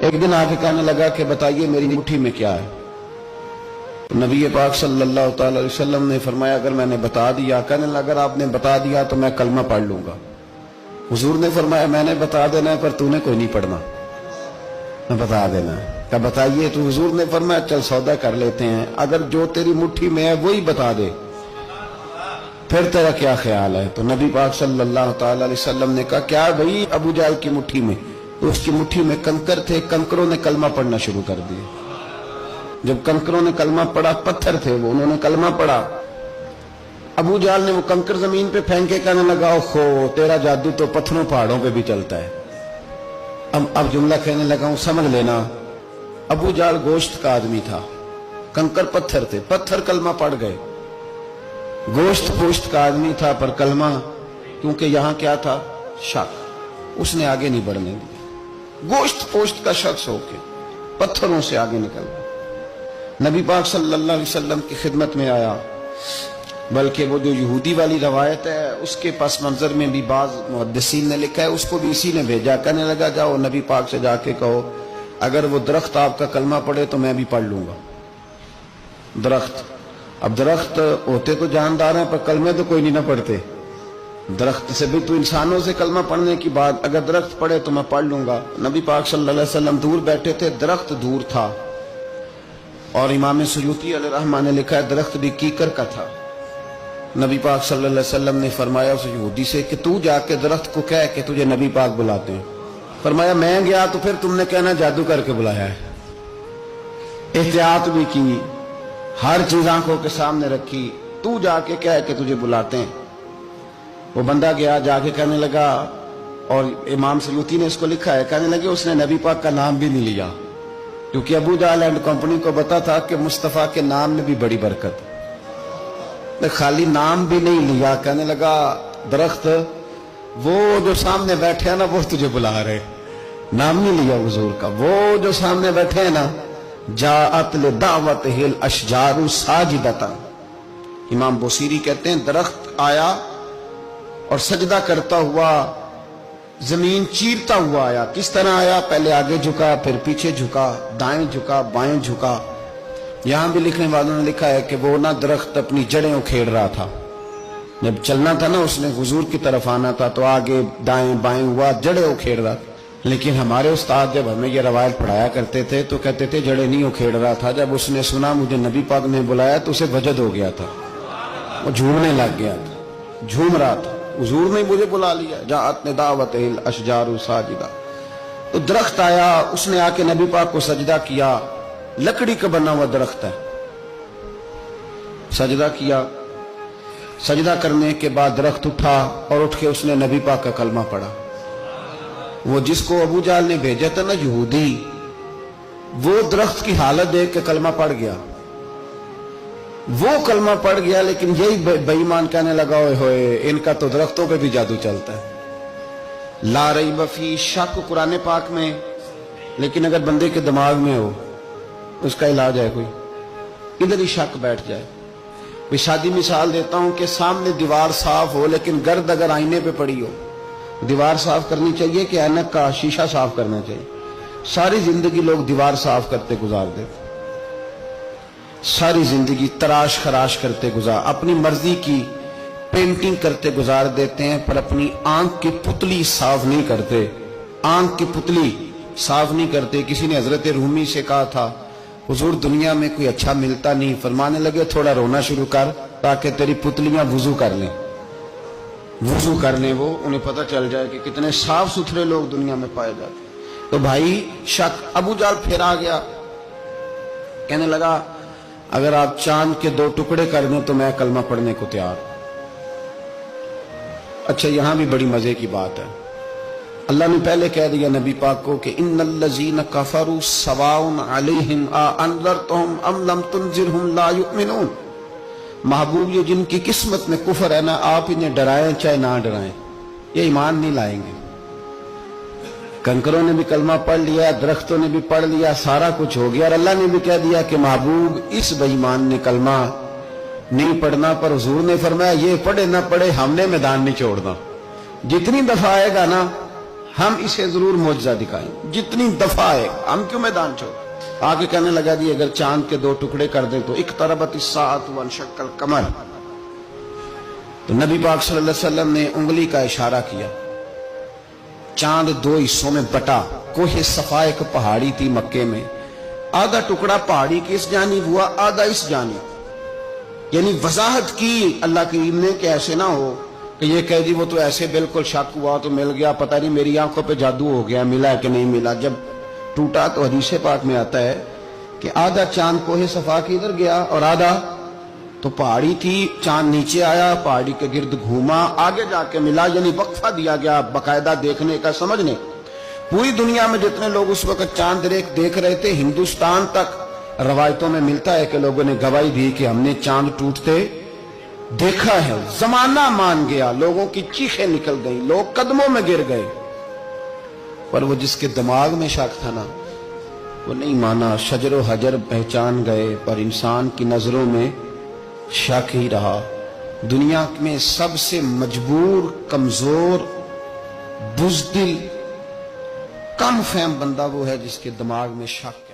ایک دن آ کے کہنے لگا کہ بتائیے میری مٹھی میں کیا ہے؟ نبی پاک صلی اللہ تعالی علیہ وسلم نے فرمایا اگر میں نے بتا دیا، کہنے لگا اگر آپ نے بتا دیا تو میں کلمہ پڑھ لوں گا۔ حضور نے فرمایا میں نے بتا دینا ہے پر تو نے کوئی نہیں پڑھنا، میں بتا دینا ہے۔ کہا بتائیے، تو حضور نے فرمایا چل سودا کر لیتے ہیں، اگر جو تیری مٹھی میں ہے وہی بتا دے پھر تیرا کیا خیال ہے؟ تو نبی پاک صلی اللہ تعالی علیہ وسلم نے کہا کیا بھائی ابو جہل کی مٹھی میں؟ تو اس کی مٹھی میں کنکر تھے، کنکروں نے کلمہ پڑھنا شروع کر دیا۔ جب کنکروں نے کلمہ پڑھا، پتھر تھے وہ، انہوں نے کلمہ پڑھا، ابو جہل نے وہ کنکر زمین پہ پھینکے کہنے لگا اوہو تیرا جادو تو پتھروں پہاڑوں پہ بھی چلتا ہے۔ اب جملہ کہنے لگا ہوں سمجھ لینا، ابو جہل گوشت کا آدمی تھا، کنکر پتھر تھے، پتھر کلمہ پڑھ گئے۔ گوشت پوشت کا آدمی تھا پر کلمہ، کیونکہ یہاں کیا تھا؟ شک، اس نے آگے نہیں بڑھنے دیا۔ گوشت پوشت کا شخص ہو کے پتھروں سے آگے نکل گیا، نبی پاک صلی اللہ علیہ وسلم کی خدمت میں آیا۔ بلکہ وہ جو یہودی والی روایت ہے اس کے پس منظر میں بھی بعض محدثین نے لکھا ہے، اس کو بھی اسی نے بھیجا، کہنے لگا جاؤ نبی پاک سے جا کے کہو اگر وہ درخت آپ کا کلمہ پڑھے تو میں بھی پڑھ لوں گا۔ درخت، اب درخت ہوتے تو جاندار ہیں پر کلمے تو کوئی نہیں نہ پڑھتے، درخت سے بھی تو انسانوں سے کلمہ پڑھنے کی بات، اگر درخت پڑھے تو میں پڑھ لوں گا۔ نبی پاک صلی اللہ علیہ وسلم دور بیٹھے تھے، درخت دور تھا، اور امام سیوطی علیہ رحمہ نے لکھا ہے درخت بھی کیکر کا تھا۔ نبی پاک صلی اللہ علیہ وسلم نے فرمایا اس یہودی سے کہ تو جا کے درخت کو کہہ کہ تجھے نبی پاک بلاتے ہیں۔ فرمایا میں گیا تو پھر تم نے کہنا جادو کر کے بلایا ہے۔ احتیاط بھی کی، ہر چیز آنکھوں کے سامنے رکھی، تو جا کے کہہ کہ تجھے بلاتے ہیں۔ وہ بندہ گیا، جا کے کہنے لگا، اور امام سیوطی نے اس کو لکھا ہے، کہنے لگے اس نے نبی پاک کا نام بھی نہیں لیا، کیونکہ ابو جہل اینڈ کمپنی کو پتا تھا کہ مصطفیٰ کے نام میں بھی بڑی برکت، خالی نام بھی نہیں لیا۔ کہنے لگا درخت وہ جو سامنے بیٹھے ہیں نا وہ تجھے بلا رہے، نام نہیں لیا حضور کا، وہ جو سامنے بیٹھے ہیں نا، جاءت لدعوتہ الاشجار ساجدۃ، امام بوصیری کہتے ہیں درخت آیا اور سجدہ کرتا ہوا، زمین چیرتا ہوا آیا۔ کس طرح آیا؟ پہلے آگے جھکا، پھر پیچھے جھکا، دائیں جھکا، بائیں جھکا۔ یہاں بھی لکھنے والوں نے لکھا ہے کہ وہ نہ درخت اپنی جڑیں اکھیڑ رہا تھا، جب چلنا تھا نا اس نے حضور کی طرف آنا تھا تو آگے دائیں بائیں ہوا، جڑیں اکھیڑ رہا تھا۔ لیکن ہمارے استاد جب ہمیں یہ روایت پڑھایا کرتے تھے تو کہتے تھے جڑیں نہیں اکھیڑ رہا تھا، جب اس نے سنا مجھے نبی پاک نے بلایا تو اسے وجد ہو گیا تھا، وہ جھومنے لگ گیا تھا، جھوم رہا تھا، حضور نے مجھے بلا لیا، جاءت لدعوتہ الاشجار ساجدہ۔ تو درخت آیا، اس نے آ کے نبی پاک کو سجدہ کیا، لکڑی کا بنا ہوا درخت ہے، سجدہ کیا۔ سجدہ کرنے کے بعد درخت اٹھا اور اٹھ کے اس نے نبی پاک کا کلمہ پڑھا۔ وہ جس کو ابو جہل نے بھیجا تھا نا یہودی، وہ درخت کی حالت دیکھ کے کلمہ پڑھ گیا، وہ کلمہ پڑھ گیا، لیکن یہی بے ایمان کہنے لگا اوئے ہوئے ان کا تو درختوں پہ بھی جادو چلتا ہے۔ لا ریب فی، شک قرآن پاک میں، لیکن اگر بندے کے دماغ میں ہو اس کا علاج ہے کوئی، ادھر ہی شک بیٹھ جائے۔ میں شادی مثال دیتا ہوں کہ سامنے دیوار صاف ہو لیکن گرد اگر آئینے پہ پڑی ہو، دیوار صاف کرنی چاہیے کہ اینک کا شیشہ صاف کرنا چاہیے؟ ساری زندگی لوگ دیوار صاف کرتے گزار دیتے، ساری زندگی تراش خراش کرتے گزار، اپنی مرضی کی پینٹنگ کرتے گزار دیتے ہیں، پر اپنی آنکھ کی پتلی صاف نہیں کرتے، آنکھ کی پتلی صاف نہیں کرتے۔ کسی نے حضرت رومی سے کہا تھا حضور دنیا میں کوئی اچھا ملتا نہیں، فرمانے لگے تھوڑا رونا شروع کر تاکہ تیری پتلیاں وضو کر لیں، وضو کر لیں، وہ انہیں پتہ چل جائے کہ کتنے صاف ستھرے لوگ دنیا میں پائے جاتے۔ تو بھائی شک، ابو جہل پھر آ گیا، کہنے لگا اگر آپ چاند کے 2 ٹکڑے کر دیں تو میں کلمہ پڑھنے کو تیار۔ اچھا یہاں بھی بڑی مزے کی بات ہے، اللہ نے پہلے کہہ دیا نبی پاک کو کہ ان الذین کفروا سواء علیہم انذرتہم ام لم تنذرہم لا یؤمنون، محبوب یہ جن کی قسمت میں کفر ہے نا، آپ انہیں ڈرائیں چاہے نہ ڈرائیں، یہ ایمان نہیں لائیں گے۔ کنکروں نے بھی کلمہ پڑھ لیا، درختوں نے بھی پڑھ لیا، سارا کچھ ہو گیا، اور اللہ نے بھی کہہ دیا کہ محبوب اس بے ایمان نے کلمہ نہیں پڑھنا، پر حضور نے فرمایا یہ پڑھے نہ پڑھے ہم نے میدان نہیں چھوڑنا، جتنی دفعہ آئے گا نا ہم اسے ضرور معجزہ دکھائیں، جتنی دفعہ ہے، ہم کیوں میدان چھوڑ؟ آگے کہنے لگا جی اگر چاند کے 2 ٹکڑے کر دیں تو اقتربت الساعۃ وانشق القمر، تو نبی پاک صلی اللہ علیہ وسلم نے انگلی کا اشارہ کیا، چاند 2 حصوں میں بٹا۔ کوہ صفا ایک پہاڑی تھی مکے میں، آدھا ٹکڑا پہاڑی کی اس جانب ہوا، آدھا اس جانب، یعنی وضاحت کی اللہ کریم نے کہ ایسے نہ ہو کہ یہ کہہ جی وہ تو ایسے بالکل شک ہوا تو مل گیا، پتہ نہیں میری آنکھوں پہ جادو ہو گیا، ملا ہے کہ نہیں ملا۔ جب ٹوٹا تو حدیث پاک میں آتا ہے کہ آدھا چاند کوہ صفا کی ادھر گیا اور آدھا تو پہاڑی تھی، چاند نیچے آیا، پہاڑی کے گرد گھوما، آگے جا کے ملا، یعنی وقفہ دیا گیا باقاعدہ دیکھنے کا، سمجھنے۔ پوری دنیا میں جتنے لوگ اس وقت چاند دیکھ رہے تھے، ہندوستان تک روایتوں میں ملتا ہے کہ لوگوں نے گواہی دی کہ ہم نے چاند ٹوٹتے دیکھا ہے۔ زمانہ مان گیا، لوگوں کی چیخیں نکل گئی، لوگ قدموں میں گر گئے، پر وہ جس کے دماغ میں شک تھا نا وہ نہیں مانا۔ شجر و حجر پہچان گئے پر انسان کی نظروں میں شک ہی رہا۔ دنیا میں سب سے مجبور، کمزور، بزدل، کم فہم بندہ وہ ہے جس کے دماغ میں شک